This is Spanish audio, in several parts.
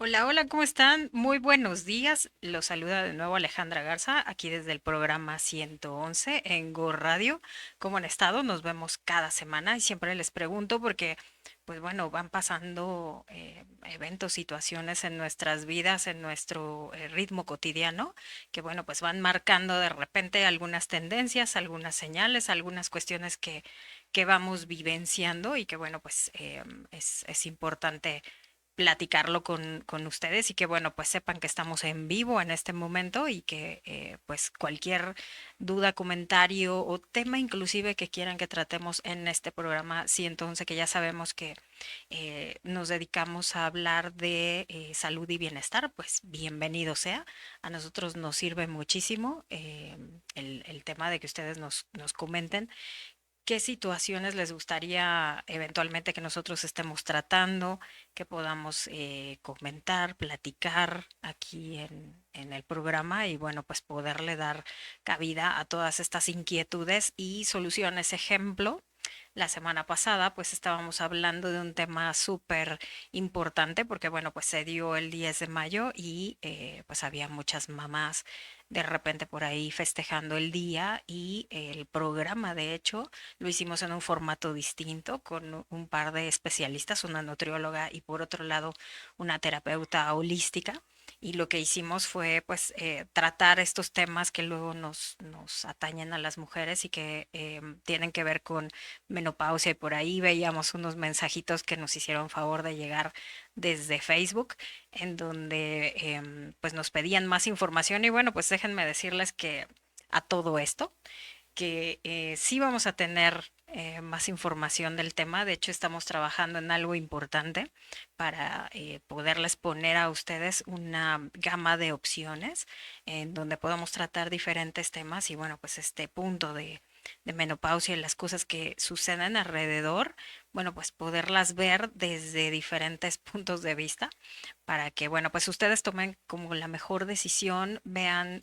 Hola, hola, ¿cómo están? Muy buenos días. Los saluda de nuevo Alejandra Garza, aquí desde el programa 111 en Go Radio. ¿Cómo han estado? Nos vemos cada semana y siempre les pregunto porque, pues bueno, van pasando eventos, situaciones en nuestras vidas, en nuestro ritmo cotidiano, que bueno, pues van marcando de repente algunas tendencias, algunas señales, algunas cuestiones que vamos vivenciando y que bueno, pues es importante platicarlo con ustedes y que bueno, pues sepan que estamos en vivo en este momento y que pues cualquier duda, comentario o tema inclusive que quieran que tratemos en este programa, sí, entonces que ya sabemos que nos dedicamos a hablar de salud y bienestar, pues bienvenido sea. A nosotros nos sirve muchísimo el tema de que ustedes nos comenten qué situaciones les gustaría eventualmente que nosotros estemos tratando, que podamos comentar, platicar aquí en el programa y bueno, pues poderle dar cabida a todas estas inquietudes y soluciones. Ejemplo, la semana pasada pues estábamos hablando de un tema súper importante porque bueno, pues se dio el 10 de mayo y pues había muchas mamás de repente por ahí festejando el día y el programa de hecho lo hicimos en un formato distinto con un par de especialistas, una nutrióloga y por otro lado una terapeuta holística. Y lo que hicimos fue pues tratar estos temas que luego nos atañen a las mujeres y que tienen que ver con menopausia y por ahí veíamos unos mensajitos que nos hicieron favor de llegar desde Facebook en donde pues nos pedían más información y bueno pues déjenme decirles que a todo esto que sí vamos a tener más información del tema. De hecho, estamos trabajando en algo importante para poderles poner a ustedes una gama de opciones en donde podamos tratar diferentes temas y bueno, pues este punto de menopausia y las cosas que suceden alrededor, bueno, pues poderlas ver desde diferentes puntos de vista para que, bueno, pues ustedes tomen como la mejor decisión, vean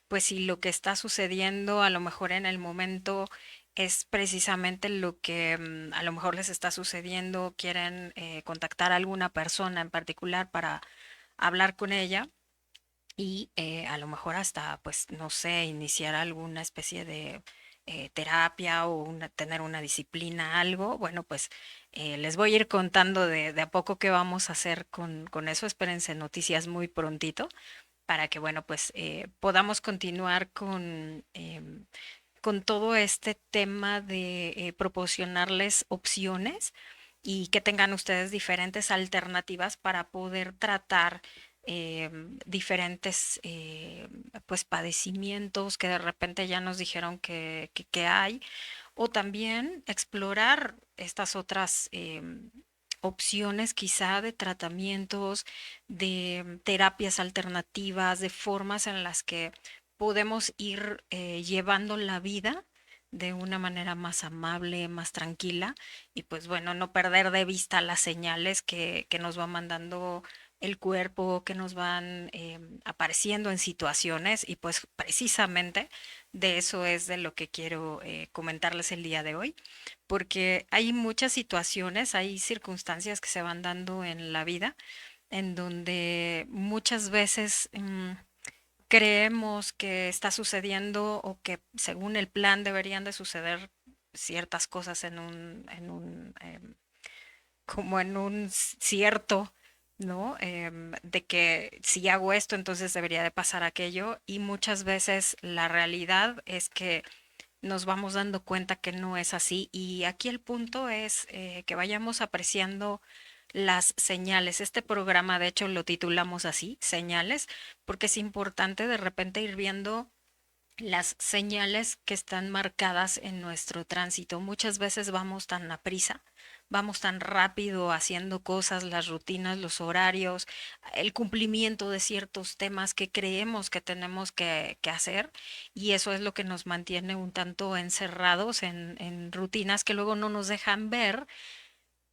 pues si lo que está sucediendo a lo mejor en el momento es precisamente lo que a lo mejor les está sucediendo, quieren contactar a alguna persona en particular para hablar con ella y a lo mejor hasta, pues, no sé, iniciar alguna especie de terapia o tener una disciplina, algo, bueno, pues les voy a ir contando de a poco qué vamos a hacer con eso. Espérense noticias muy prontito para que, bueno, pues podamos continuar con todo este tema de proporcionarles opciones y que tengan ustedes diferentes alternativas para poder tratar diferentes pues padecimientos que de repente ya nos dijeron que hay o también explorar estas otras opciones quizá de tratamientos, de terapias alternativas, de formas en las que podemos ir llevando la vida de una manera más amable, más tranquila y pues bueno, no perder de vista las señales que nos va mandando el cuerpo, que nos van apareciendo en situaciones y pues precisamente de eso es de lo que quiero comentarles el día de hoy, porque hay muchas situaciones, hay circunstancias que se van dando en la vida en donde muchas veces creemos que está sucediendo o que según el plan deberían de suceder ciertas cosas como en un cierto, ¿no? De que si hago esto, entonces debería de pasar aquello. Y muchas veces la realidad es que nos vamos dando cuenta que no es así. Y aquí el punto es que vayamos apreciando las señales. Este programa, de hecho, lo titulamos así, señales, porque es importante de repente ir viendo las señales que están marcadas en nuestro tránsito. Muchas veces vamos tan a prisa, vamos tan rápido haciendo cosas, las rutinas, los horarios, el cumplimiento de ciertos temas que creemos que tenemos que hacer y eso es lo que nos mantiene un tanto encerrados en rutinas que luego no nos dejan ver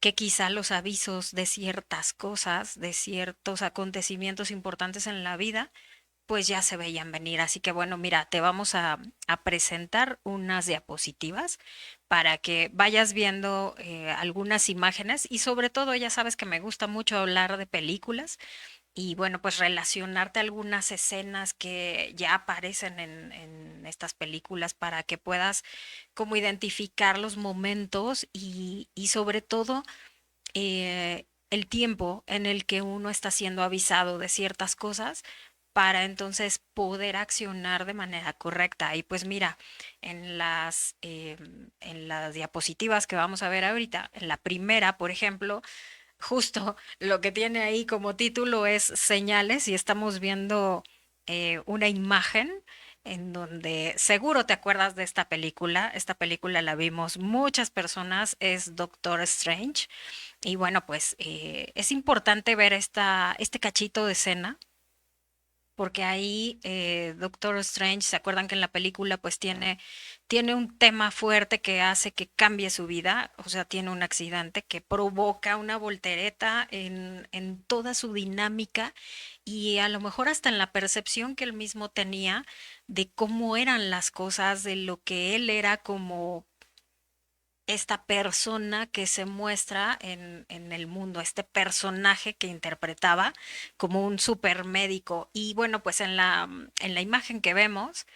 que quizá los avisos de ciertas cosas, de ciertos acontecimientos importantes en la vida, pues ya se veían venir. Así que bueno, mira, te vamos a presentar unas diapositivas para que vayas viendo algunas imágenes y sobre todo ya sabes que me gusta mucho hablar de películas y bueno, pues relacionarte algunas escenas que ya aparecen en estas películas para que puedas como identificar los momentos y sobre todo el tiempo en el que uno está siendo avisado de ciertas cosas para entonces poder accionar de manera correcta. Y pues mira, en las diapositivas que vamos a ver ahorita, en la primera, por ejemplo, justo lo que tiene ahí como título es señales y estamos viendo una imagen en donde seguro te acuerdas de esta película. Esta película la vimos muchas personas, es Doctor Strange. Y bueno, pues es importante ver este cachito de escena porque ahí Doctor Strange, ¿se acuerdan que en la película pues tiene un tema fuerte que hace que cambie su vida? O sea, tiene un accidente que provoca una voltereta en toda su dinámica y a lo mejor hasta en la percepción que él mismo tenía de cómo eran las cosas, de lo que él era como esta persona que se muestra en el mundo, este personaje que interpretaba como un supermédico. Y bueno, pues en la imagen que vemos,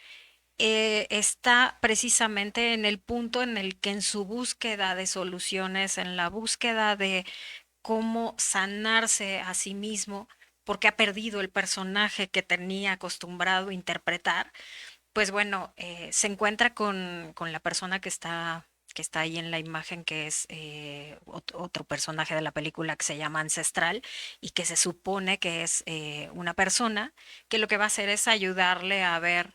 está precisamente en el punto en el que en su búsqueda de soluciones, en la búsqueda de cómo sanarse a sí mismo, porque ha perdido el personaje que tenía acostumbrado a interpretar, pues bueno, se encuentra con la persona que está ahí en la imagen, que es otro personaje de la película que se llama Ancestral y que se supone que es una persona que lo que va a hacer es ayudarle a ver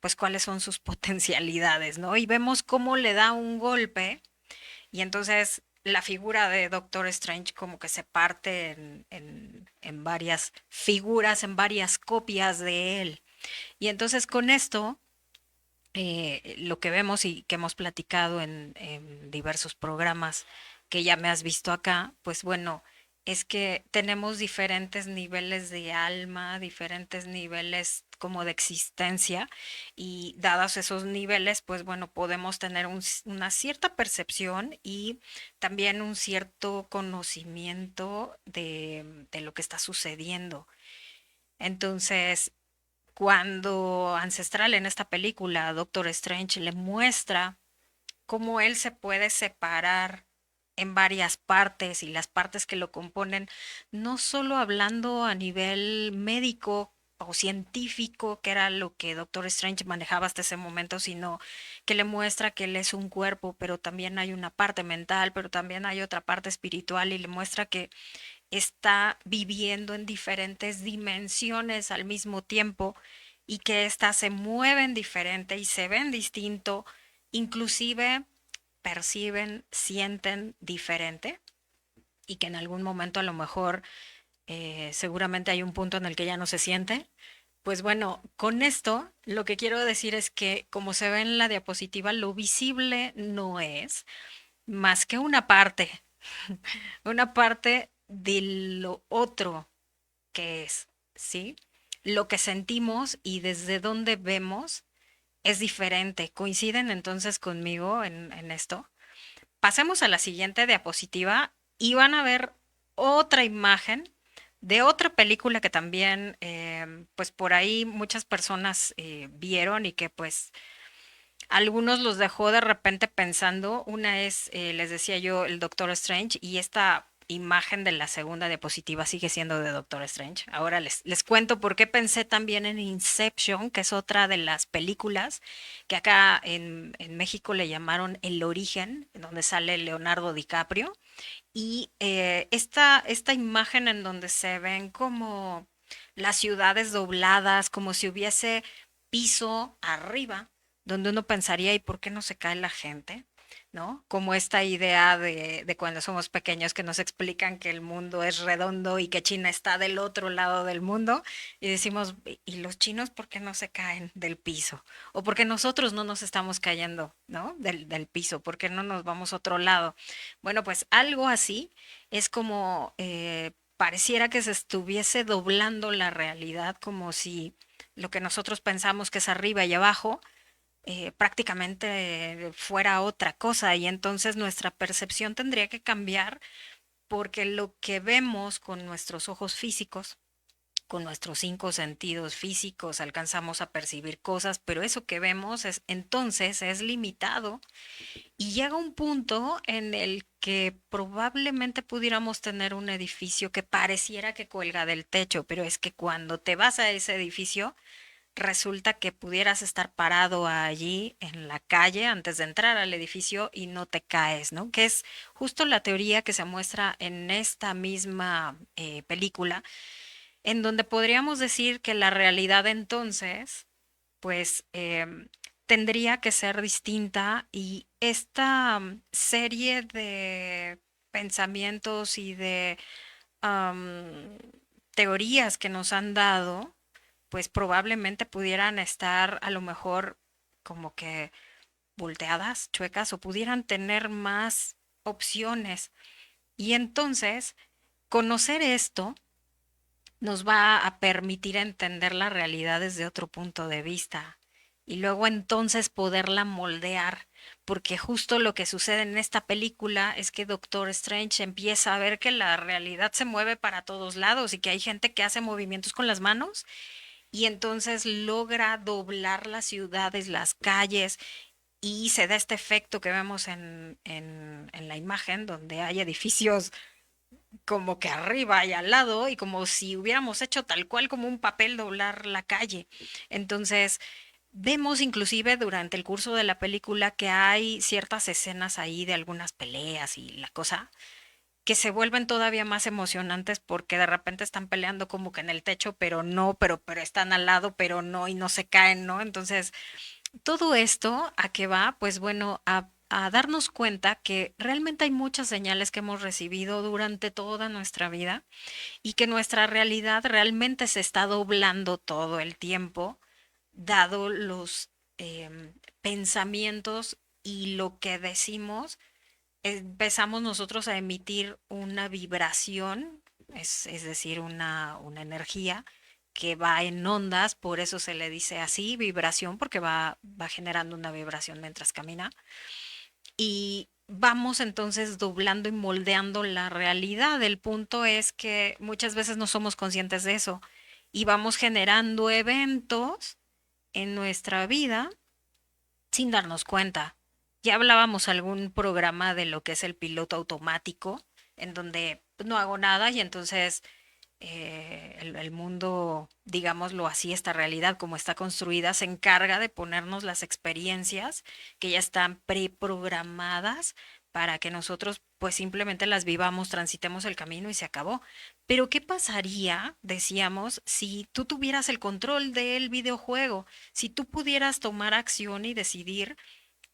pues cuáles son sus potencialidades, ¿no? Y vemos cómo le da un golpe y entonces la figura de Doctor Strange como que se parte en varias figuras, en varias copias de él. Y entonces con esto, lo que vemos y que hemos platicado en diversos programas que ya me has visto acá, pues bueno, es que tenemos diferentes niveles de alma, diferentes niveles como de existencia y dados esos niveles, pues bueno, podemos tener una cierta percepción y también un cierto conocimiento de lo que está sucediendo. Entonces, cuando Ancestral en esta película, Doctor Strange le muestra cómo él se puede separar en varias partes y las partes que lo componen, no solo hablando a nivel médico o científico, que era lo que Doctor Strange manejaba hasta ese momento, sino que le muestra que él es un cuerpo, pero también hay una parte mental, pero también hay otra parte espiritual y le muestra que está viviendo en diferentes dimensiones al mismo tiempo y que éstas se mueven diferente y se ven distinto, inclusive perciben, sienten diferente y que en algún momento a lo mejor seguramente hay un punto en el que ya no se siente. Pues bueno, con esto lo que quiero decir es que como se ve en la diapositiva, lo visible no es más que una parte de lo otro que es, ¿sí? Lo que sentimos y desde dónde vemos es diferente. ¿Coinciden entonces conmigo en esto? Pasemos a la siguiente diapositiva y van a ver otra imagen de otra película que también, pues por ahí muchas personas vieron y que pues algunos los dejó de repente pensando. Una es, les decía yo, el Doctor Strange y esta imagen de la segunda diapositiva sigue siendo de Doctor Strange. Ahora les cuento por qué pensé también en Inception, que es otra de las películas que acá en México le llamaron El Origen, en donde sale Leonardo DiCaprio. Y esta imagen en donde se ven como las ciudades dobladas, como si hubiese piso arriba, donde uno pensaría, ¿y por qué no se cae la gente? ¿No? Como esta idea de cuando somos pequeños que nos explican que el mundo es redondo y que China está del otro lado del mundo y decimos, ¿y los chinos por qué no se caen del piso? ¿O por qué nosotros no nos estamos cayendo, ¿no? Del piso, ¿por qué no nos vamos a otro lado? Bueno, pues algo así es como pareciera que se estuviese doblando la realidad, como si lo que nosotros pensamos que es arriba y abajo, prácticamente fuera otra cosa y entonces nuestra percepción tendría que cambiar porque lo que vemos con nuestros ojos físicos, con nuestros cinco sentidos físicos, alcanzamos a percibir cosas, pero eso que vemos es entonces es limitado y llega un punto en el que probablemente pudiéramos tener un edificio que pareciera que cuelga del techo, pero es que cuando te vas a ese edificio, resulta que pudieras estar parado allí en la calle antes de entrar al edificio y no te caes, ¿no? Que es justo la teoría que se muestra en esta misma película, en donde podríamos decir que la realidad entonces, pues, tendría que ser distinta y esta serie de pensamientos y de am, teorías que nos han dado, pues probablemente pudieran estar a lo mejor como que volteadas, chuecas, o pudieran tener más opciones. Y entonces, conocer esto nos va a permitir entender la realidad desde otro punto de vista y luego entonces poderla moldear, porque justo lo que sucede en esta película es que Doctor Strange empieza a ver que la realidad se mueve para todos lados y que hay gente que hace movimientos con las manos y entonces logra doblar las ciudades, las calles y se da este efecto que vemos en la imagen donde hay edificios como que arriba y al lado y como si hubiéramos hecho tal cual como un papel doblar la calle. Entonces, vemos inclusive durante el curso de la película que hay ciertas escenas ahí de algunas peleas y la cosa que se vuelven todavía más emocionantes porque de repente están peleando como que en el techo, pero no, pero están al lado, pero no y no se caen, ¿no? Entonces, todo esto, ¿a qué va? Pues bueno, a darnos cuenta que realmente hay muchas señales que hemos recibido durante toda nuestra vida y que nuestra realidad realmente se está doblando todo el tiempo, dado los pensamientos y lo que decimos, empezamos nosotros a emitir una vibración, es decir, una energía que va en ondas, por eso se le dice así, vibración, porque va generando una vibración mientras camina. Y vamos entonces doblando y moldeando la realidad. El punto es que muchas veces no somos conscientes de eso y vamos generando eventos en nuestra vida sin darnos cuenta. Ya hablábamos algún programa de lo que es el piloto automático, en donde pues, no hago nada y entonces el mundo, digámoslo así, esta realidad como está construida, se encarga de ponernos las experiencias que ya están preprogramadas para que nosotros pues simplemente las vivamos, transitemos el camino y se acabó. Pero ¿qué pasaría, decíamos, si tú tuvieras el control del videojuego, si tú pudieras tomar acción y decidir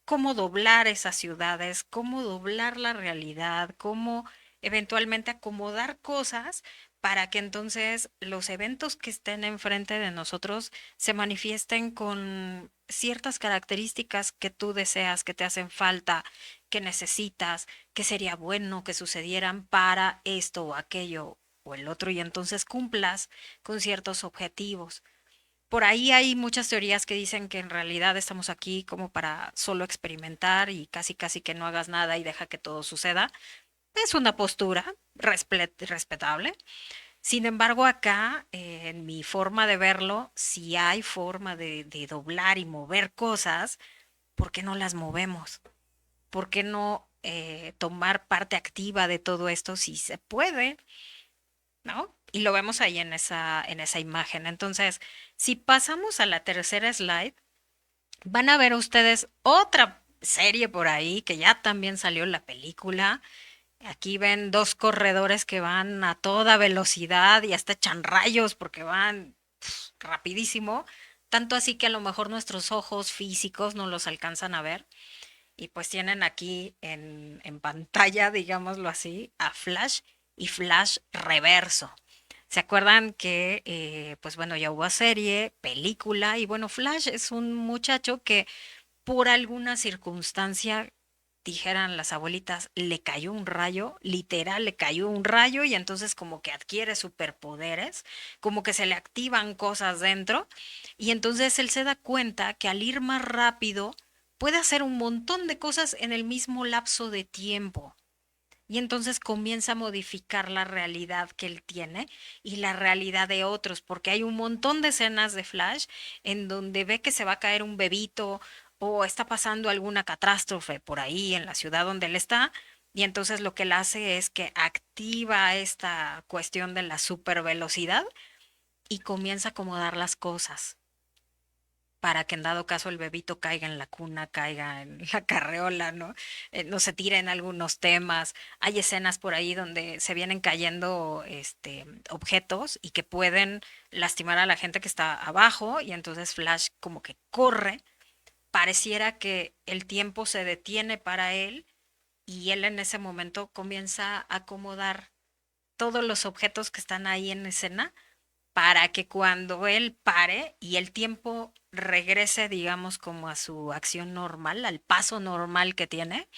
cómo doblar esas ciudades, cómo doblar la realidad, cómo eventualmente acomodar cosas para que entonces los eventos que estén enfrente de nosotros se manifiesten con ciertas características que tú deseas, que te hacen falta, que necesitas, que sería bueno que sucedieran para esto o aquello o el otro y entonces cumplas con ciertos objetivos. Por ahí hay muchas teorías que dicen que en realidad estamos aquí como para solo experimentar y casi casi que no hagas nada y deja que todo suceda. Es una postura respetable. Sin embargo, acá, en mi forma de verlo, si hay forma de doblar y mover cosas, ¿por qué no las movemos? ¿Por qué no tomar parte activa de todo esto si se puede? ¿No? Y lo vemos ahí en esa imagen. Entonces, si pasamos a la tercera slide, van a ver ustedes otra serie por ahí que ya también salió en la película. Aquí ven dos corredores que van a toda velocidad y hasta echan rayos porque van rapidísimo. Tanto así que a lo mejor nuestros ojos físicos no los alcanzan a ver. Y pues tienen aquí en pantalla, digámoslo así, a Flash y Flash Reverso. ¿Se acuerdan que, pues bueno, ya hubo serie, película y bueno, Flash es un muchacho que por alguna circunstancia dijeran las abuelitas, le cayó un rayo, literal, le cayó un rayo y entonces como que adquiere superpoderes, como que se le activan cosas dentro y entonces él se da cuenta que al ir más rápido puede hacer un montón de cosas en el mismo lapso de tiempo. Y entonces comienza a modificar la realidad que él tiene y la realidad de otros, porque hay un montón de escenas de Flash en donde ve que se va a caer un bebito o está pasando alguna catástrofe por ahí en la ciudad donde él está. Y entonces lo que él hace es que activa esta cuestión de la supervelocidad y comienza a acomodar las cosas para que en dado caso el bebito caiga en la cuna, caiga en la carreola, ¿no? No se tiren algunos temas. Hay escenas por ahí donde se vienen cayendo objetos y que pueden lastimar a la gente que está abajo y entonces Flash como que corre. Pareciera que el tiempo se detiene para él y él en ese momento comienza a acomodar todos los objetos que están ahí en escena para que cuando él pare y el tiempo regrese, digamos, como a su acción normal, al paso normal que tiene,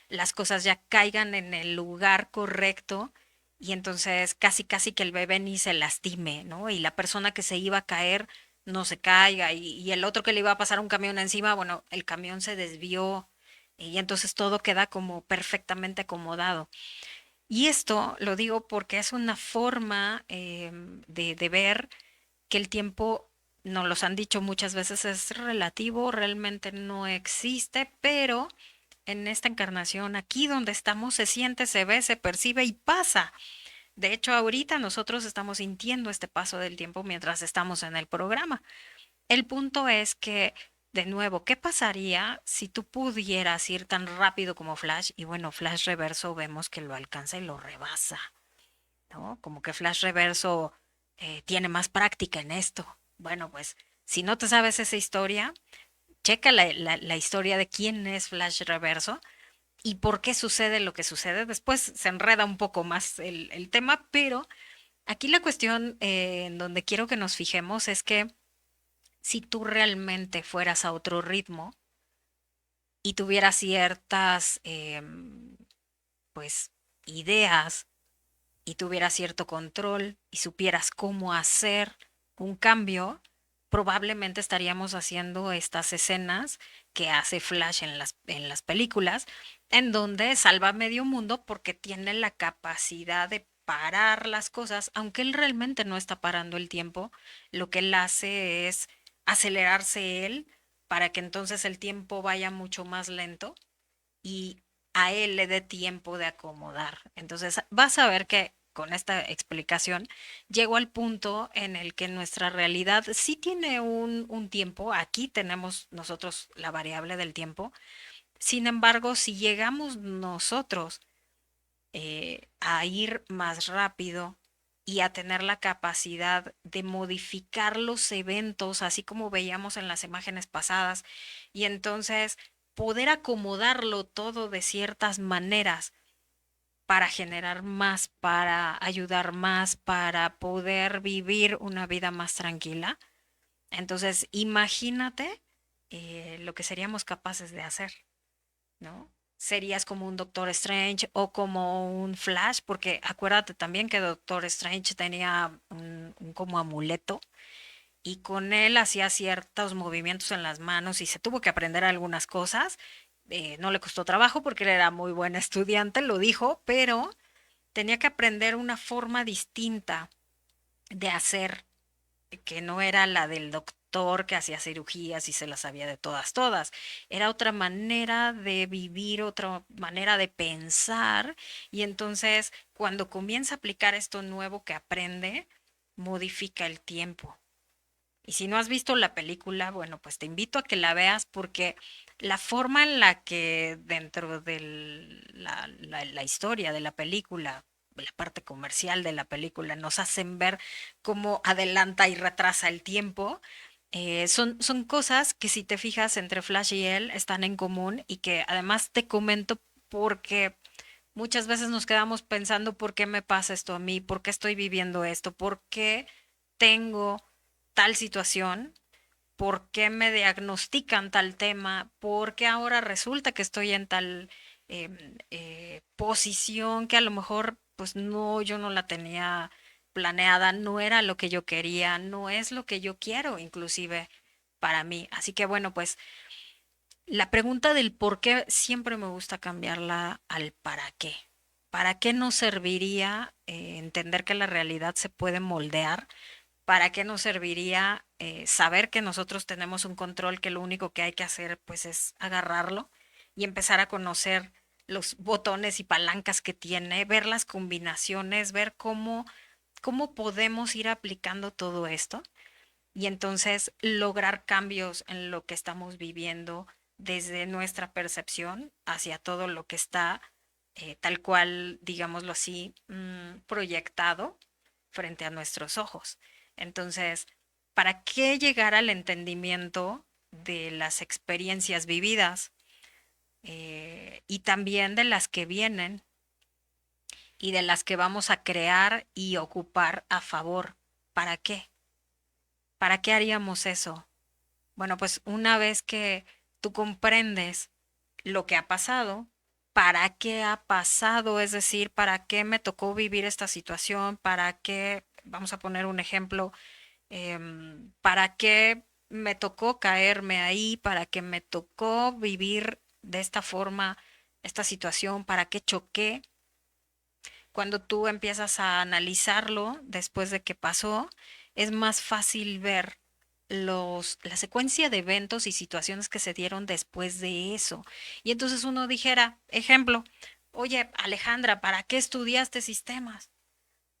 las cosas ya caigan en el lugar correcto y entonces casi casi que el bebé ni se lastime, ¿no? Y la persona que se iba a caer no se caiga y el otro que le iba a pasar un camión encima, bueno, el camión se desvió y entonces todo queda como perfectamente acomodado. Y esto lo digo porque es una forma de ver que el tiempo, nos los han dicho muchas veces, es relativo, realmente no existe, pero en esta encarnación, aquí donde estamos, se siente, se ve, se percibe y pasa. De hecho, ahorita nosotros estamos sintiendo este paso del tiempo mientras estamos en el programa. El punto es que, de nuevo, ¿qué pasaría si tú pudieras ir tan rápido como Flash? Y bueno, Flash Reverso vemos que lo alcanza y lo rebasa, ¿no? Como que Flash Reverso tiene más práctica en esto. Bueno, pues si no te sabes esa historia, checa la historia de quién es Flash Reverso y por qué sucede lo que sucede. Después se enreda un poco más el tema, pero aquí la cuestión en donde quiero que nos fijemos es que si tú realmente fueras a otro ritmo y tuvieras ciertas, pues, ideas y tuvieras cierto control y supieras cómo hacer un cambio, probablemente estaríamos haciendo estas escenas que hace Flash en las películas, en donde salva a medio mundo porque tiene la capacidad de parar las cosas, aunque él realmente no está parando el tiempo, lo que él hace es acelerarse él para que entonces el tiempo vaya mucho más lento y a él le dé tiempo de acomodar. Entonces, vas a ver que con esta explicación llego al punto en el que nuestra realidad sí tiene un tiempo. Aquí tenemos nosotros la variable del tiempo. Sin embargo, si llegamos nosotros a ir más rápido y a tener la capacidad de modificar los eventos, así como veíamos en las imágenes pasadas, y entonces poder acomodarlo todo de ciertas maneras para generar más, para ayudar más, para poder vivir una vida más tranquila. Entonces, imagínate lo que seríamos capaces de hacer, ¿no? Serías como un Doctor Strange o como un Flash, porque acuérdate también que Doctor Strange tenía un como amuleto y con él hacía ciertos movimientos en las manos y se tuvo que aprender algunas cosas. No le costó trabajo porque él era muy buen estudiante, lo dijo, pero tenía que aprender una forma distinta de hacer que no era la del doctor que hacía cirugías y se las sabía de todas, todas. Era otra manera de vivir, otra manera de pensar. Y entonces, cuando comienza a aplicar esto nuevo que aprende, modifica el tiempo. Y si no has visto la película, bueno, pues te invito a que la veas porque la forma en la que dentro de la historia de la película, la parte comercial de la película, nos hacen ver cómo adelanta y retrasa el tiempo, son cosas que si te fijas entre Flash y él están en común y que además te comento porque muchas veces nos quedamos pensando por qué me pasa esto a mí, por qué estoy viviendo esto, por qué tengo tal situación, por qué me diagnostican tal tema, por qué ahora resulta que estoy en tal posición que a lo mejor, pues no, yo no la tenía planeada, no era lo que yo quería, no es lo que yo quiero, inclusive para mí. Así que bueno, pues la pregunta del por qué siempre me gusta cambiarla al para qué. ¿Para qué nos serviría entender que la realidad se puede moldear? ¿Para qué nos serviría saber que nosotros tenemos un control, que lo único que hay que hacer pues es agarrarlo y empezar a conocer los botones y palancas que tiene, ver las combinaciones, ver cómo podemos ir aplicando todo esto y entonces lograr cambios en lo que estamos viviendo desde nuestra percepción hacia todo lo que está tal cual, digámoslo así, proyectado frente a nuestros ojos. Entonces, ¿para qué llegar al entendimiento de las experiencias vividas y también de las que vienen y de las que vamos a crear y ocupar a favor? ¿Para qué? ¿Para qué haríamos eso? Bueno, pues una vez que tú comprendes lo que ha pasado, para qué ha pasado, es decir, para qué me tocó vivir esta situación, para qué, vamos a poner un ejemplo, para qué me tocó caerme ahí, para qué me tocó vivir de esta forma esta situación, para qué choqué. Cuando tú empiezas a analizarlo después de que pasó, es más fácil ver la secuencia de eventos y situaciones que se dieron después de eso. Y entonces uno dijera, ejemplo, oye, Alejandra, ¿para qué estudiaste sistemas?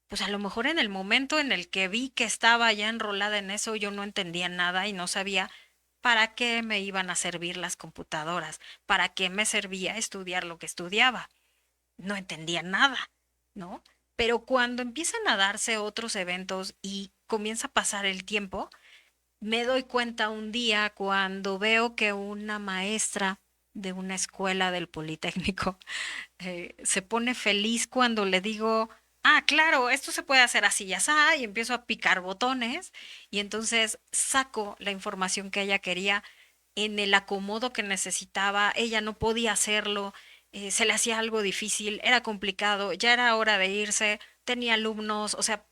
Pues a lo mejor en el momento en el que vi que estaba ya enrolada en eso, yo no entendía nada y no sabía para qué me iban a servir las computadoras, para qué me servía estudiar lo que estudiaba. No entendía nada, ¿no? Pero cuando empiezan a darse otros eventos y comienza a pasar el tiempo, me doy cuenta un día cuando veo que una maestra de una escuela del Politécnico se pone feliz cuando le digo, ah, claro, esto se puede hacer así y así, y empiezo a picar botones y entonces saco la información que ella quería en el acomodo que necesitaba, ella no podía hacerlo, se le hacía algo difícil, era complicado, ya era hora de irse, tenía alumnos, o sea,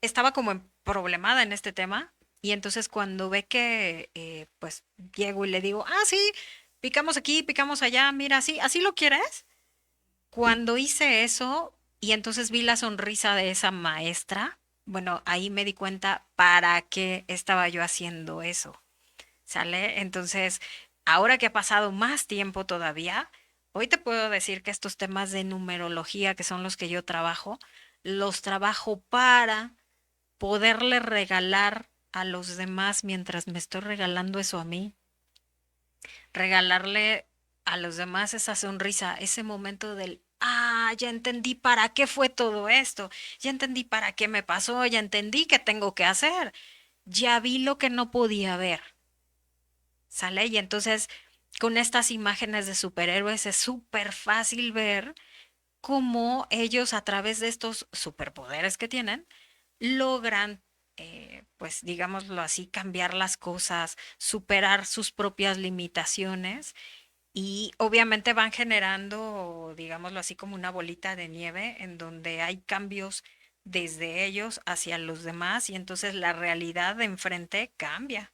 estaba como problemada en este tema. Y entonces cuando ve que, pues, llego y le digo, ah, sí, picamos aquí, picamos allá, mira, así, así lo quieres. Cuando hice eso y entonces vi la sonrisa de esa maestra, bueno, ahí me di cuenta para qué estaba yo haciendo eso, ¿sale? Entonces, ahora que ha pasado más tiempo todavía, hoy te puedo decir que estos temas de numerología, que son los que yo trabajo, los trabajo para poderle regalar a los demás mientras me estoy regalando eso a mí, regalarle a los demás esa sonrisa, ese momento del, ah, ya entendí para qué fue todo esto, ya entendí para qué me pasó, ya entendí qué tengo que hacer, ya vi lo que no podía ver, ¿sale? Y entonces con estas imágenes de superhéroes es súper fácil ver cómo ellos a través de estos superpoderes que tienen logran, pues digámoslo así, cambiar las cosas, superar sus propias limitaciones y obviamente van generando, digámoslo así, como una bolita de nieve en donde hay cambios desde ellos hacia los demás y entonces la realidad de enfrente cambia.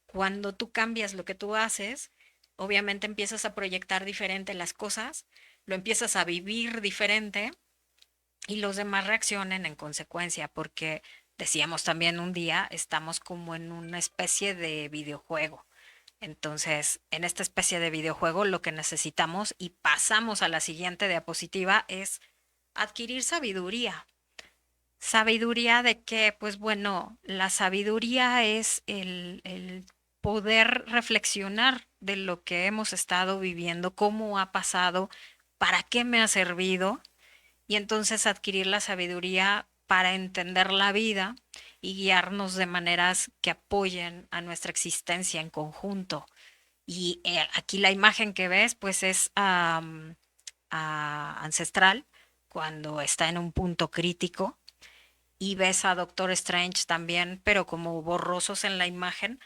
Cuando tú cambias lo que tú haces, obviamente empiezas a proyectar diferente las cosas, lo empiezas a vivir diferente y los demás reaccionen en consecuencia, porque decíamos también un día, estamos como en una especie de videojuego. Entonces, en esta especie de videojuego, lo que necesitamos y pasamos a la siguiente diapositiva es adquirir sabiduría. Sabiduría de qué, pues bueno, la sabiduría es el poder reflexionar de lo que hemos estado viviendo, cómo ha pasado, para qué me ha servido y entonces adquirir la sabiduría para entender la vida y guiarnos de maneras que apoyen a nuestra existencia en conjunto. Y aquí la imagen que ves, pues es ancestral, cuando está en un punto crítico, y ves a Doctor Strange también, pero como borrosos en la imagen,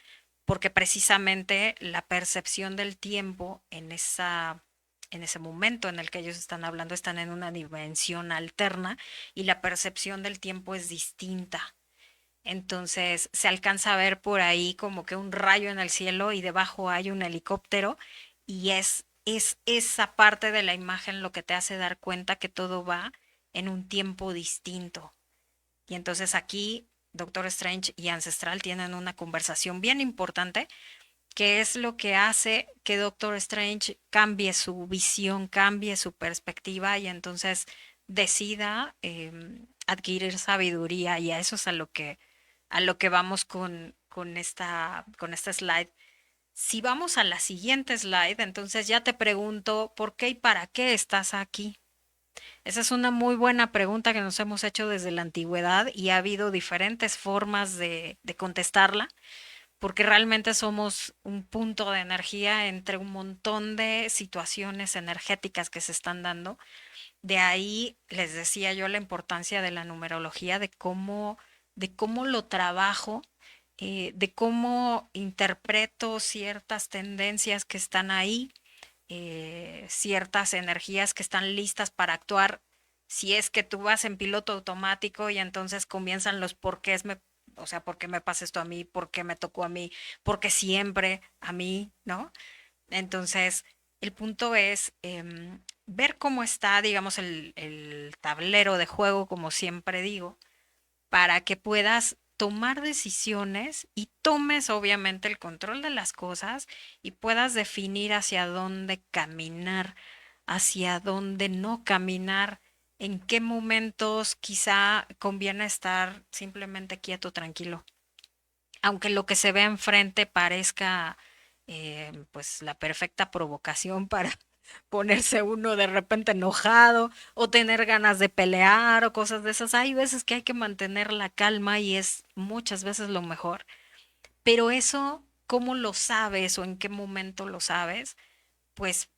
porque precisamente la percepción del tiempo en esa en ese momento en el que ellos están hablando, están en una dimensión alterna y la percepción del tiempo es distinta. Entonces se alcanza a ver por ahí como que un rayo en el cielo y debajo hay un helicóptero y es esa parte de la imagen lo que te hace dar cuenta que todo va en un tiempo distinto. Y entonces aquí Doctor Strange y Ancestral tienen una conversación bien importante, que es lo que hace que Doctor Strange cambie su visión, cambie su perspectiva y entonces decida adquirir sabiduría y a eso es a lo que vamos con esta slide. Si vamos a la siguiente slide, entonces ya te pregunto por qué y para qué estás aquí. Esa es una muy buena pregunta que nos hemos hecho desde la antigüedad y ha habido diferentes formas de contestarla, porque realmente somos un punto de energía entre un montón de situaciones energéticas que se están dando. De ahí les decía yo la importancia de la numerología, de cómo lo trabajo, de cómo interpreto ciertas tendencias que están ahí, ciertas energías que están listas para actuar. Si es que tú vas en piloto automático y entonces comienzan los porqués, o sea, ¿por qué me pasa esto a mí? ¿Por qué me tocó a mí? ¿Por qué siempre a mí? ¿No? Entonces, el punto es ver cómo está, digamos, el tablero de juego, como siempre digo, para que puedas tomar decisiones y tomes obviamente el control de las cosas y puedas definir hacia dónde caminar, hacia dónde no caminar, en qué momentos quizá conviene estar simplemente quieto, tranquilo. Aunque lo que se ve enfrente parezca pues la perfecta provocación para ponerse uno de repente enojado o tener ganas de pelear o cosas de esas. Hay veces que hay que mantener la calma y es muchas veces lo mejor. Pero eso, ¿cómo lo sabes o en qué momento lo sabes? Pues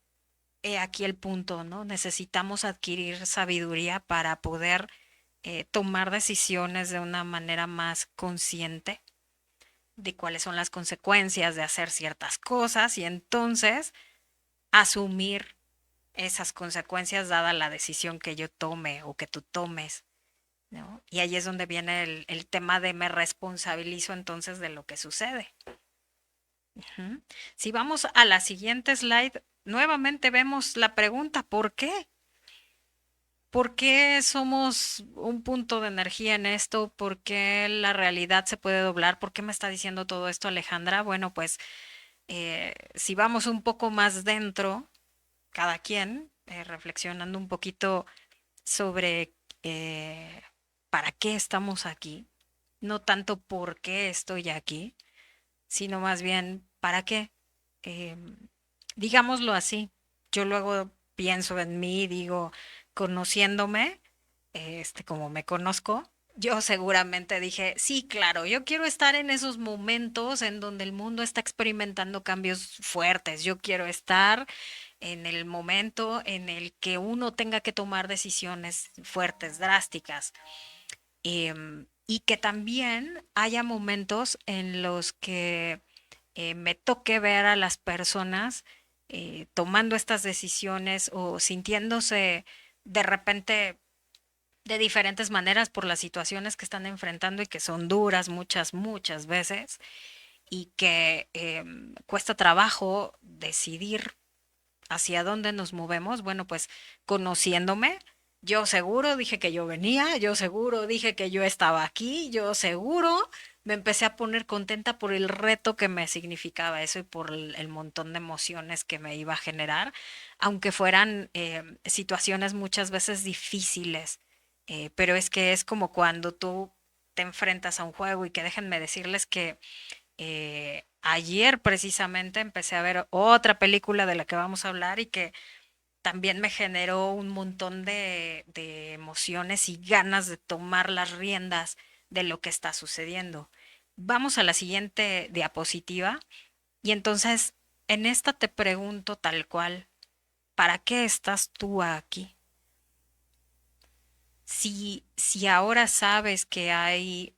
he aquí el punto, ¿no? Necesitamos adquirir sabiduría para poder tomar decisiones de una manera más consciente de cuáles son las consecuencias de hacer ciertas cosas y entonces asumir esas consecuencias dada la decisión que yo tome o que tú tomes, ¿no? Y ahí es donde viene el tema de me responsabilizo entonces de lo que sucede. Ujú. Si vamos a la siguiente slide, nuevamente vemos la pregunta, ¿por qué? ¿Por qué somos un punto de energía en esto? ¿Por qué la realidad se puede doblar? ¿Por qué me está diciendo todo esto Alejandra? Bueno, pues si vamos un poco más dentro, cada quien, reflexionando un poquito sobre eh, para qué estamos aquí, no tanto por qué estoy aquí, sino más bien para qué. Em, digámoslo así, yo luego pienso en mí, digo, conociéndome, como me conozco, yo seguramente dije, sí, claro, yo quiero estar en esos momentos en donde el mundo está experimentando cambios fuertes. Yo quiero estar en el momento en el que uno tenga que tomar decisiones fuertes, drásticas. Y que también haya momentos en los que me toque ver a las personas tomando estas decisiones o sintiéndose de repente de diferentes maneras por las situaciones que están enfrentando y que son duras muchas, muchas veces y que cuesta trabajo decidir hacia dónde nos movemos. Bueno, pues conociéndome, yo seguro dije que yo venía, yo seguro dije que yo estaba aquí, yo seguro me empecé a poner contenta por el reto que me significaba eso y por el montón de emociones que me iba a generar, aunque fueran situaciones muchas veces difíciles. Pero es que es como cuando tú te enfrentas a un juego y que déjenme decirles que ayer precisamente empecé a ver otra película de la que vamos a hablar y que también me generó un montón de emociones y ganas de tomar las riendas de lo que está sucediendo. Vamos a la siguiente diapositiva y entonces en esta te pregunto tal cual, ¿para qué estás tú aquí? Si ahora sabes que hay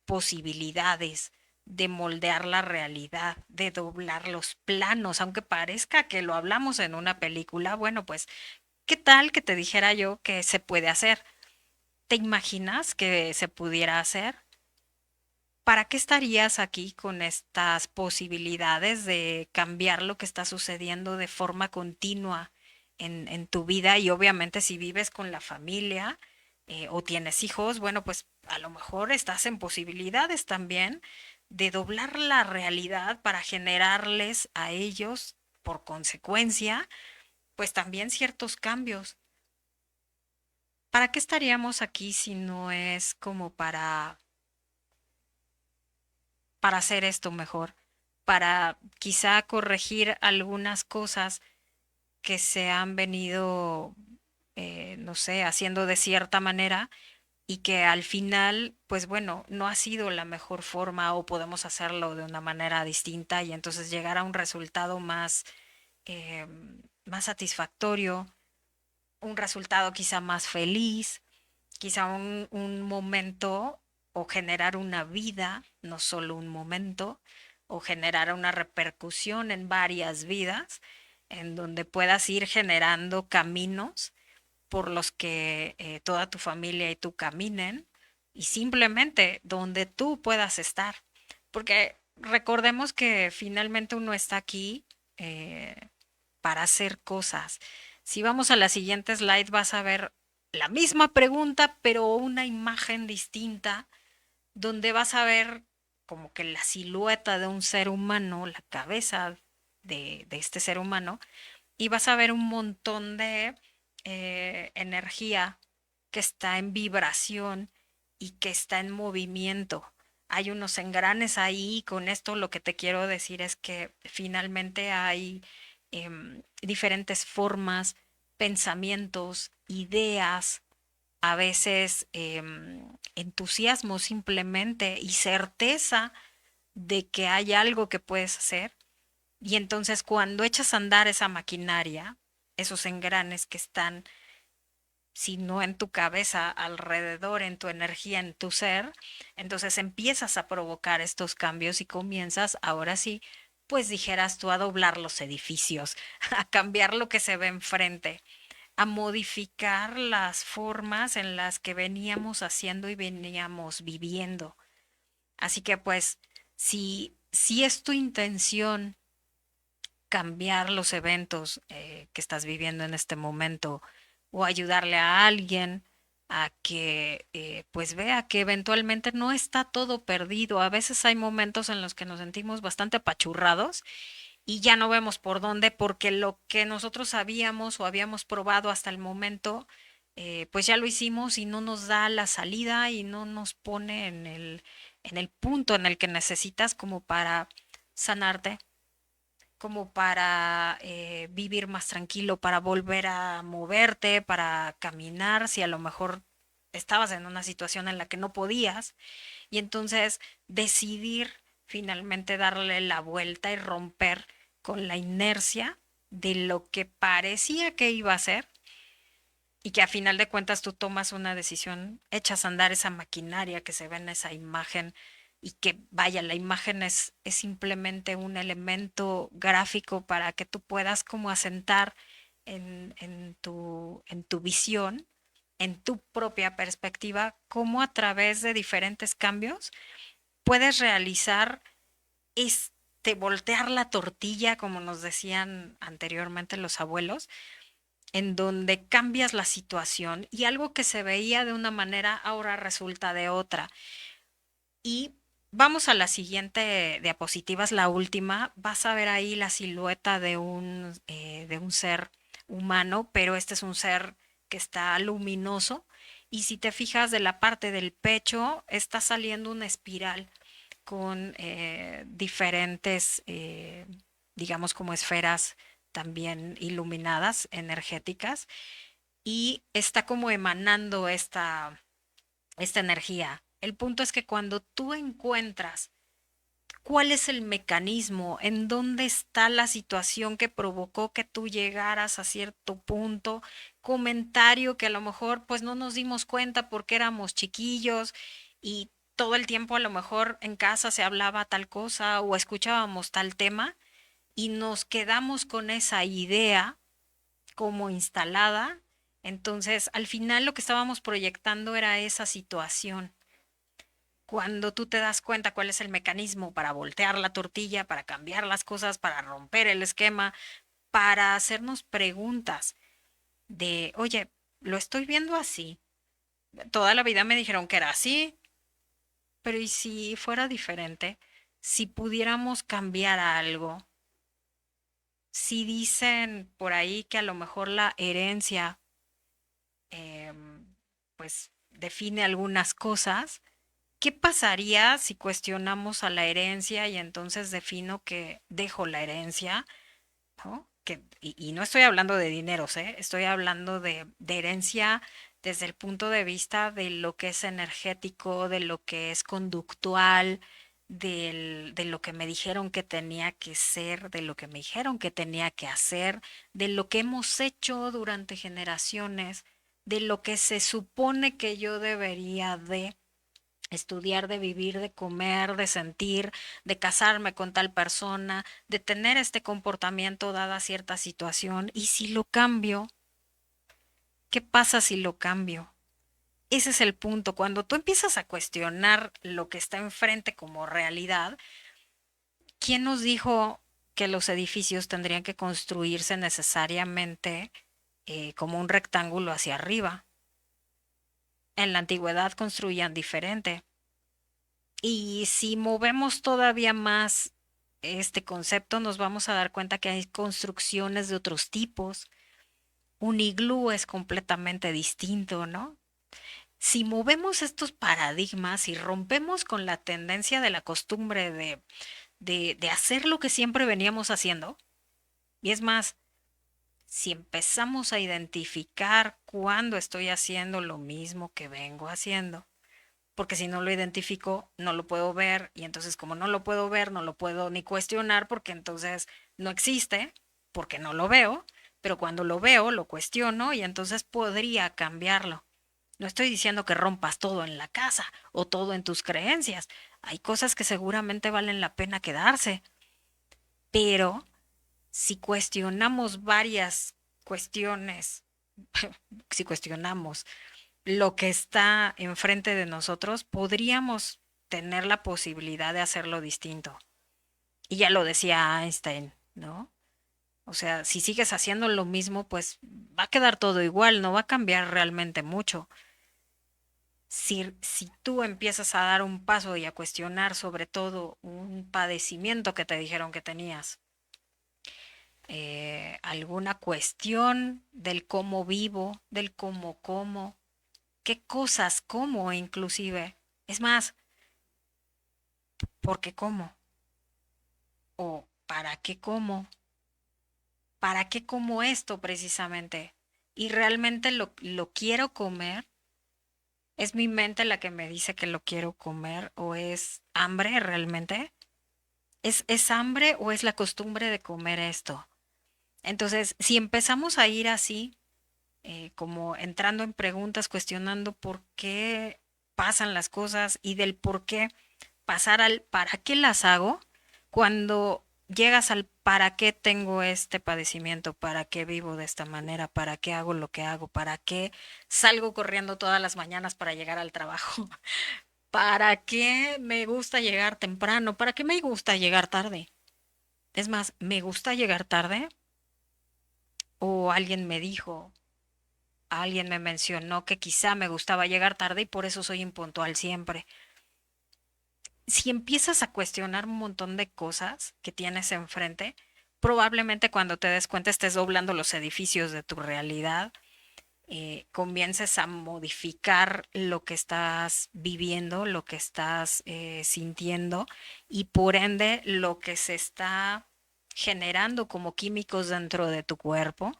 posibilidades de moldear la realidad, de doblar los planos, aunque parezca que lo hablamos en una película, bueno, pues, ¿qué tal que te dijera yo que se puede hacer? ¿Te imaginas que se pudiera hacer? ¿Para qué estarías aquí con estas posibilidades de cambiar lo que está sucediendo de forma continua en tu vida? Y obviamente si vives con la familia o tienes hijos, bueno, pues a lo mejor estás en posibilidades también de doblar la realidad para generarles a ellos, por consecuencia, pues también ciertos cambios. ¿Para qué estaríamos aquí si no es como para hacer esto mejor, para quizá corregir algunas cosas que se han venido, no sé, haciendo de cierta manera y que al final, pues bueno, no ha sido la mejor forma o podemos hacerlo de una manera distinta y entonces llegar a un resultado eh, más satisfactorio, un resultado quizá más feliz, quizá un momento o generar una vida, no solo un momento, o generar una repercusión en varias vidas, en donde puedas ir generando caminos por los que toda tu familia y tú caminen, y simplemente donde tú puedas estar. Porque recordemos que finalmente uno está aquí eh, para hacer cosas. Si vamos a la siguiente slide, vas a ver la misma pregunta, pero una imagen distinta, donde vas a ver como que la silueta de un ser humano, la cabeza de este ser humano, y vas a ver un montón de energía que está en vibración y que está en movimiento. Hay unos engranes ahí, con esto lo que te quiero decir es que finalmente hay diferentes formas, pensamientos, ideas, a veces entusiasmo simplemente y certeza de que hay algo que puedes hacer. Y entonces cuando echas a andar esa maquinaria, esos engranes que están, si no en tu cabeza, alrededor, en tu energía, en tu ser, entonces empiezas a provocar estos cambios y comienzas, ahora sí, pues dijeras tú, a doblar los edificios, a cambiar lo que se ve enfrente, a modificar las formas en las que veníamos haciendo y veníamos viviendo. Así que pues, si es tu intención cambiar los eventos que estás viviendo en este momento o ayudarle a alguien a que pues vea que eventualmente no está todo perdido. A veces hay momentos en los que nos sentimos bastante apachurrados y ya no vemos por dónde porque lo que nosotros sabíamos o habíamos probado hasta el momento pues ya lo hicimos y no nos da la salida y no nos pone en el punto en el que necesitas como para sanarte, como para vivir más tranquilo, para volver a moverte, para caminar, si a lo mejor estabas en una situación en la que no podías, y entonces decidir finalmente darle la vuelta y romper con la inercia de lo que parecía que iba a ser y que a final de cuentas tú tomas una decisión, echas a andar esa maquinaria que se ve en esa imagen y que vaya, la imagen es simplemente un elemento gráfico para que tú puedas como asentar en tu visión, en tu propia perspectiva, cómo a través de diferentes cambios puedes realizar voltear la tortilla, como nos decían anteriormente los abuelos, en donde cambias la situación y algo que se veía de una manera ahora resulta de otra. Y vamos a la siguiente diapositiva, es la última. Vas a ver ahí la silueta de un ser humano, pero este es un ser que está luminoso. Y si te fijas de la parte del pecho, está saliendo una espiral con diferentes, digamos, como esferas también iluminadas, energéticas, y está como emanando esta energía. El punto es que cuando tú encuentras cuál es el mecanismo, en dónde está la situación que provocó que tú llegaras a cierto punto, comentario que a lo mejor pues no nos dimos cuenta porque éramos chiquillos y todo el tiempo a lo mejor en casa se hablaba tal cosa o escuchábamos tal tema y nos quedamos con esa idea como instalada. Entonces, al final lo que estábamos proyectando era esa situación. Cuando tú te das cuenta cuál es el mecanismo para voltear la tortilla, para cambiar las cosas, para romper el esquema, para hacernos preguntas de, oye, lo estoy viendo así. Toda la vida me dijeron que era así, pero ¿y si fuera diferente? Si pudiéramos cambiar algo, si dicen por ahí que a lo mejor la herencia pues define algunas cosas, ¿qué pasaría si cuestionamos a la herencia y entonces defino que dejo la herencia? ¿No? Y no estoy hablando de dineros, ¿eh? Estoy hablando de herencia desde el punto de vista de lo que es energético, de lo que es conductual, de lo que me dijeron que tenía que ser, de lo que me dijeron que tenía que hacer, de lo que hemos hecho durante generaciones, de lo que se supone que yo debería de estudiar, de vivir, de comer, de sentir, de casarme con tal persona, de tener este comportamiento dada cierta situación. Y si lo cambio, ¿qué pasa si lo cambio? Ese es el punto. Cuando tú empiezas a cuestionar lo que está enfrente como realidad, ¿quién nos dijo que los edificios tendrían que construirse necesariamente como un rectángulo hacia arriba? En la antigüedad construían diferente. Y si movemos todavía más este concepto, nos vamos a dar cuenta que hay construcciones de otros tipos. Un iglú es completamente distinto, ¿no? Si movemos estos paradigmas y rompemos con la tendencia de la costumbre de hacer lo que siempre veníamos haciendo, y es más, si empezamos a identificar cuándo estoy haciendo lo mismo que vengo haciendo, porque si no lo identifico, no lo puedo ver, y entonces como no lo puedo ver, no lo puedo ni cuestionar, porque entonces no existe, porque no lo veo, pero cuando lo veo, lo cuestiono y entonces podría cambiarlo. No estoy diciendo que rompas todo en la casa o todo en tus creencias. Hay cosas que seguramente valen la pena quedarse, pero si cuestionamos varias cuestiones, si cuestionamos lo que está enfrente de nosotros, podríamos tener la posibilidad de hacerlo distinto. Y ya lo decía Einstein, ¿no? O sea, si sigues haciendo lo mismo, pues va a quedar todo igual, no va a cambiar realmente mucho. Si tú empiezas a dar un paso y a cuestionar sobre todo un padecimiento que te dijeron que tenías, alguna cuestión del cómo vivo, del cómo como, qué cosas como inclusive. Es más, ¿por qué como? ¿O para qué como? ¿Para qué como esto precisamente? ¿Y realmente lo quiero comer? ¿Es mi mente la que me dice que lo quiero comer? ¿O es hambre realmente? ¿Es hambre o es la costumbre de comer esto? Entonces, si empezamos a ir así, como entrando en preguntas, cuestionando por qué pasan las cosas y del por qué pasar al para qué las hago, cuando llegas al para qué tengo este padecimiento, para qué vivo de esta manera, para qué hago lo que hago, para qué salgo corriendo todas las mañanas para llegar al trabajo, para qué me gusta llegar temprano, para qué me gusta llegar tarde. Es más, ¿me gusta llegar tarde? O alguien me dijo, alguien me mencionó que quizá me gustaba llegar tarde y por eso soy impuntual siempre. Si empiezas a cuestionar un montón de cosas que tienes enfrente, probablemente cuando te des cuenta estés doblando los edificios de tu realidad, comiences a modificar lo que estás viviendo, lo que estás sintiendo y por ende lo que se está generando como químicos dentro de tu cuerpo,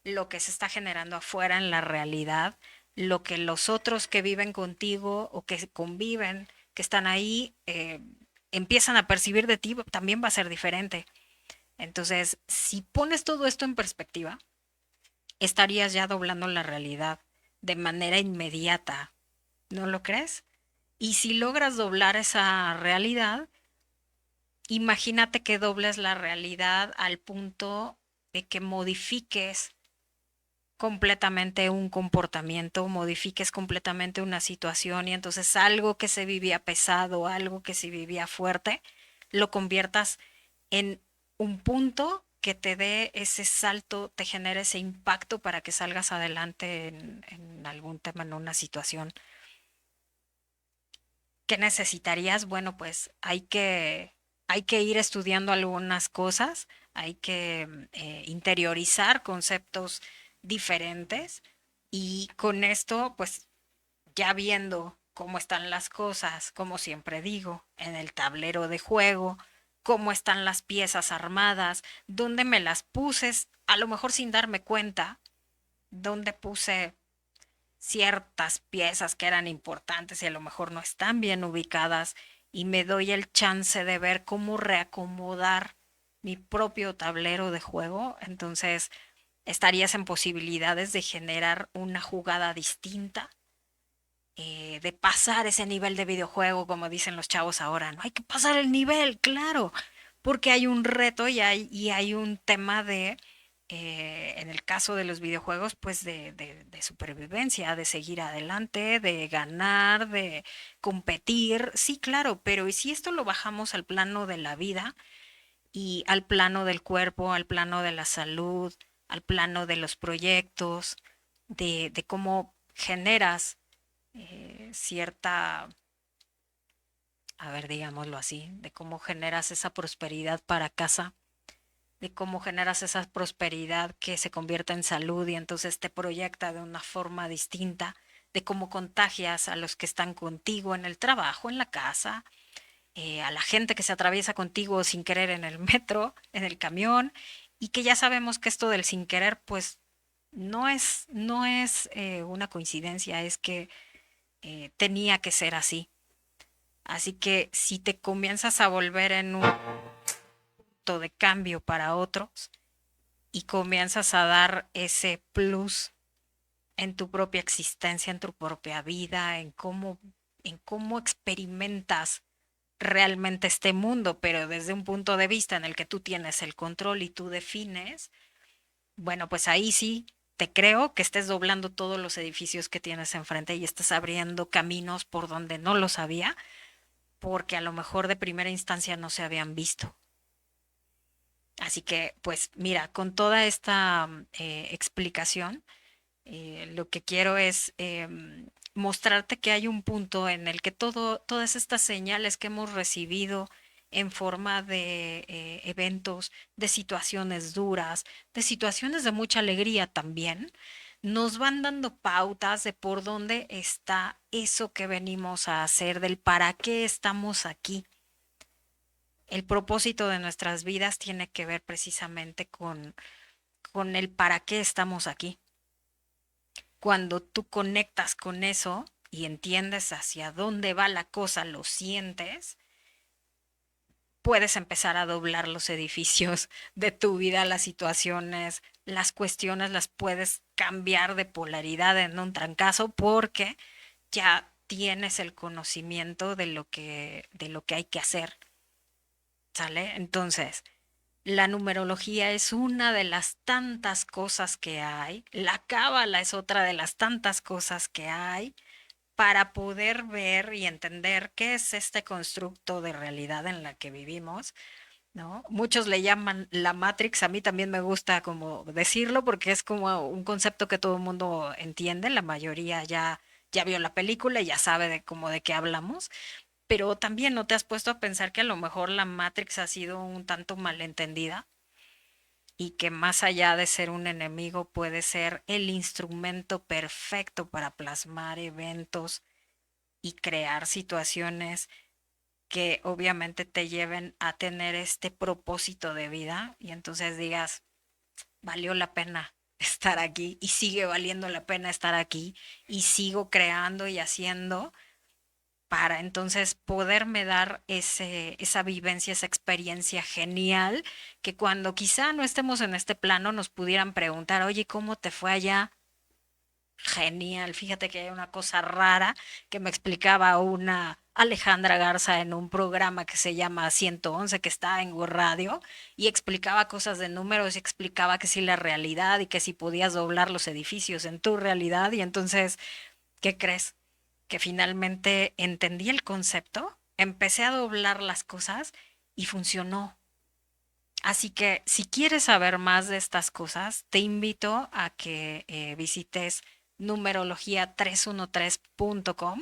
lo que se está generando afuera en la realidad, lo que los otros que viven contigo o que conviven, que están ahí, empiezan a percibir de ti, también va a ser diferente. Entonces, si pones todo esto en perspectiva, estarías ya doblando la realidad de manera inmediata, ¿no lo crees? Y si logras doblar esa realidad, imagínate que dobles la realidad al punto de que modifiques completamente un comportamiento, modifiques completamente una situación y entonces algo que se vivía pesado, algo que se vivía fuerte, lo conviertas en un punto que te dé ese salto, te genere ese impacto para que salgas adelante en algún tema, en una situación. ¿Qué necesitarías? Bueno, pues hay que ir estudiando algunas cosas, hay que interiorizar conceptos diferentes y con esto, pues ya viendo cómo están las cosas, como siempre digo, en el tablero de juego, cómo están las piezas armadas, dónde me las puse, a lo mejor sin darme cuenta, dónde puse ciertas piezas que eran importantes y a lo mejor no están bien ubicadas y me doy el chance de ver cómo reacomodar mi propio tablero de juego, entonces estarías en posibilidades de generar una jugada distinta, de pasar ese nivel de videojuego, como dicen los chavos ahora, no hay que pasar el nivel, claro, porque hay un reto y hay un tema de, en el caso de los videojuegos, pues de supervivencia, de seguir adelante, de ganar, de competir, sí, claro, pero ¿y si esto lo bajamos al plano de la vida y al plano del cuerpo, al plano de la salud, al plano de los proyectos, de cómo generas cierta, a ver, digámoslo así, de cómo generas esa prosperidad para casa, de cómo generas esa prosperidad que se convierte en salud y entonces te proyecta de una forma distinta, de cómo contagias a los que están contigo en el trabajo, en la casa, a la gente que se atraviesa contigo sin querer en el metro, en el camión, y que ya sabemos que esto del sin querer, pues no es una coincidencia, es que tenía que ser así. Así que si te comienzas a volver en un punto de cambio para otros y comienzas a dar ese plus en tu propia existencia, en tu propia vida, en cómo experimentas realmente este mundo, pero desde un punto de vista en el que tú tienes el control y tú defines, bueno, pues ahí sí te creo que estés doblando todos los edificios que tienes enfrente y estás abriendo caminos por donde no los había, porque a lo mejor de primera instancia no se habían visto. Así que, pues mira, con toda esta explicación, lo que quiero es mostrarte que hay un punto en el que todas estas señales que hemos recibido en forma de eventos, de situaciones duras, de situaciones de mucha alegría también, nos van dando pautas de por dónde está eso que venimos a hacer, del para qué estamos aquí. El propósito de nuestras vidas tiene que ver precisamente con el para qué estamos aquí. Cuando tú conectas con eso y entiendes hacia dónde va la cosa, lo sientes, puedes empezar a doblar los edificios de tu vida, las situaciones, las cuestiones, las puedes cambiar de polaridad en un trancazo porque ya tienes el conocimiento de lo que hay que hacer, ¿sale? Entonces, la numerología es una de las tantas cosas que hay, la cábala es otra de las tantas cosas que hay para poder ver y entender qué es este constructo de realidad en la que vivimos, ¿no? Muchos le llaman la Matrix, a mí también me gusta como decirlo porque es como un concepto que todo el mundo entiende, la mayoría ya vio la película y ya sabe de cómo de qué hablamos, pero también no te has puesto a pensar que a lo mejor la Matrix ha sido un tanto malentendida y que más allá de ser un enemigo puede ser el instrumento perfecto para plasmar eventos y crear situaciones que obviamente te lleven a tener este propósito de vida y entonces digas, valió la pena estar aquí y sigue valiendo la pena estar aquí y sigo creando y haciendo para entonces poderme dar esa vivencia, esa experiencia genial, que cuando quizá no estemos en este plano nos pudieran preguntar, oye, ¿cómo te fue allá? Genial, fíjate que hay una cosa rara que me explicaba una Alejandra Garza en un programa que se llama 111, que está en Go Radio, y explicaba cosas de números y explicaba que sí la realidad y que si podías doblar los edificios en tu realidad. Y entonces, ¿qué crees? Que finalmente entendí el concepto, empecé a doblar las cosas y funcionó. Así que si quieres saber más de estas cosas, te invito a que visites numerología313.com.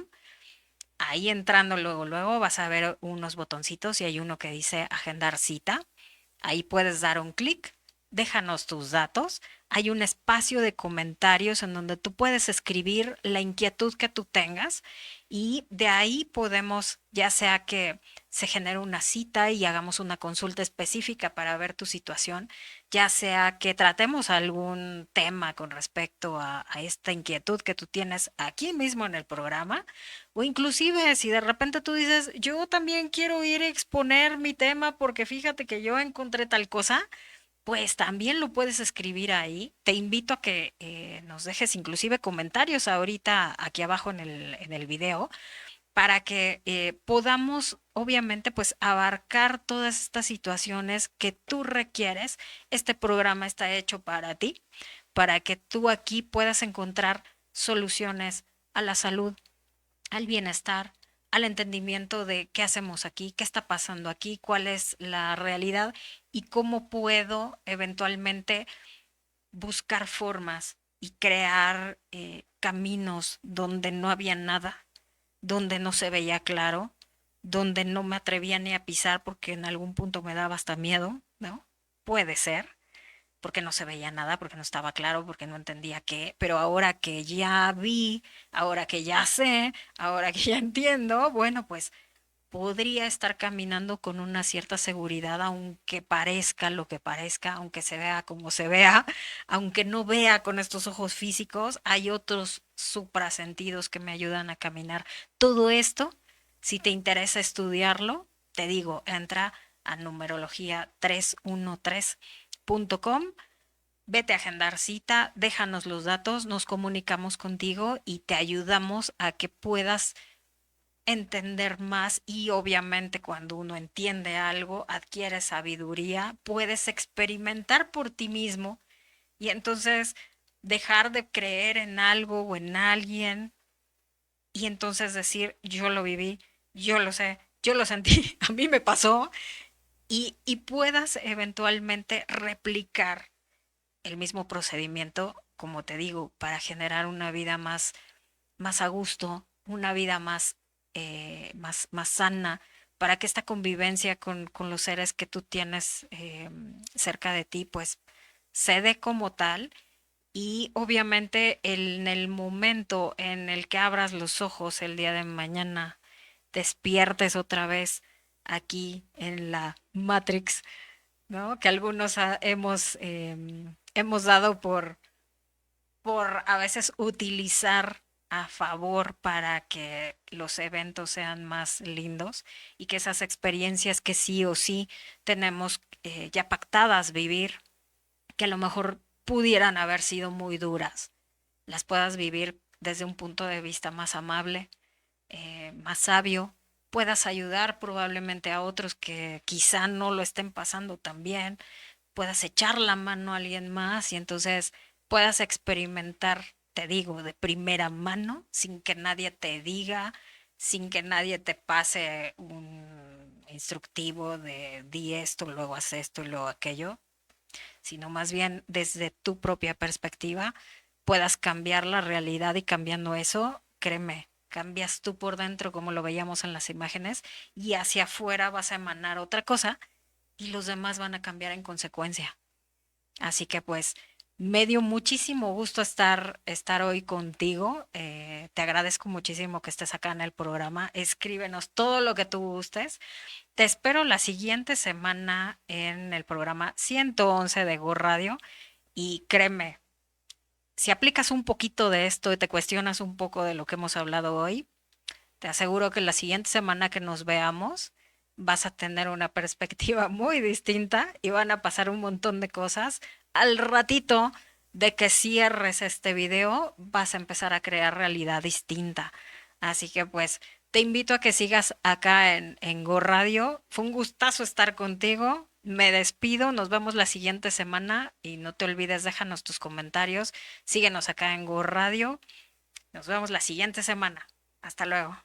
Ahí entrando luego vas a ver unos botoncitos y hay uno que dice agendar cita. Ahí puedes dar un clic, déjanos tus datos. Hay un espacio de comentarios en donde tú puedes escribir la inquietud que tú tengas y de ahí podemos, ya sea que se genere una cita y hagamos una consulta específica para ver tu situación, ya sea que tratemos algún tema con respecto a esta inquietud que tú tienes aquí mismo en el programa, o inclusive si de repente tú dices, yo también quiero ir a exponer mi tema porque fíjate que yo encontré tal cosa, pues también lo puedes escribir ahí. Te invito a que nos dejes inclusive comentarios ahorita aquí abajo en el video para que podamos, obviamente, pues abarcar todas estas situaciones que tú requieres. Este programa está hecho para ti, para que tú aquí puedas encontrar soluciones a la salud, al bienestar, al entendimiento de qué hacemos aquí, qué está pasando aquí, cuál es la realidad y cómo puedo eventualmente buscar formas y crear caminos donde no había nada, donde no se veía claro, donde no me atrevía ni a pisar porque en algún punto me daba hasta miedo, ¿no? Puede ser, porque no se veía nada, porque no estaba claro, porque no entendía qué, pero ahora que ya vi, ahora que ya sé, ahora que ya entiendo, bueno, pues podría estar caminando con una cierta seguridad, aunque parezca lo que parezca, aunque se vea como se vea, aunque no vea con estos ojos físicos, hay otros suprasentidos que me ayudan a caminar. Todo esto, si te interesa estudiarlo, te digo, entra a numerología313.com. Vete a agendar cita, déjanos los datos, nos comunicamos contigo y te ayudamos a que puedas entender más y obviamente cuando uno entiende algo, adquiere sabiduría, puedes experimentar por ti mismo y entonces dejar de creer en algo o en alguien y entonces decir, yo lo viví, yo lo sé, yo lo sentí, a mí me pasó y puedas eventualmente replicar el mismo procedimiento, como te digo, para generar una vida más a gusto, una vida más sana, para que esta convivencia con los seres que tú tienes cerca de ti, pues se dé como tal. Y obviamente en el momento en el que abras los ojos el día de mañana, despiertes otra vez aquí en la Matrix, ¿no? Que algunos hemos dado por a veces utilizar a favor para que los eventos sean más lindos y que esas experiencias que sí o sí tenemos ya pactadas vivir, que a lo mejor pudieran haber sido muy duras, las puedas vivir desde un punto de vista más amable, más sabio, puedas ayudar probablemente a otros que quizá no lo estén pasando tan bien, puedas echar la mano a alguien más y entonces puedas experimentar, te digo, de primera mano, sin que nadie te diga, sin que nadie te pase un instructivo de di esto, luego haz esto y luego aquello, sino más bien desde tu propia perspectiva puedas cambiar la realidad y cambiando eso, créeme, cambias tú por dentro como lo veíamos en las imágenes y hacia afuera vas a emanar otra cosa y los demás van a cambiar en consecuencia. Así que pues me dio muchísimo gusto estar hoy contigo. Te agradezco muchísimo que estés acá en el programa. Escríbenos todo lo que tú gustes. Te espero la siguiente semana en el programa 111 de Go Radio. Y créeme, si aplicas un poquito de esto y te cuestionas un poco de lo que hemos hablado hoy, te aseguro que la siguiente semana que nos veamos vas a tener una perspectiva muy distinta y van a pasar un montón de cosas. Al ratito de que cierres este video, vas a empezar a crear realidad distinta. Así que pues te invito a que sigas acá en Go Radio. Fue un gustazo estar contigo. Me despido, nos vemos la siguiente semana y no te olvides, déjanos tus comentarios. Síguenos acá en Go Radio. Nos vemos la siguiente semana. Hasta luego.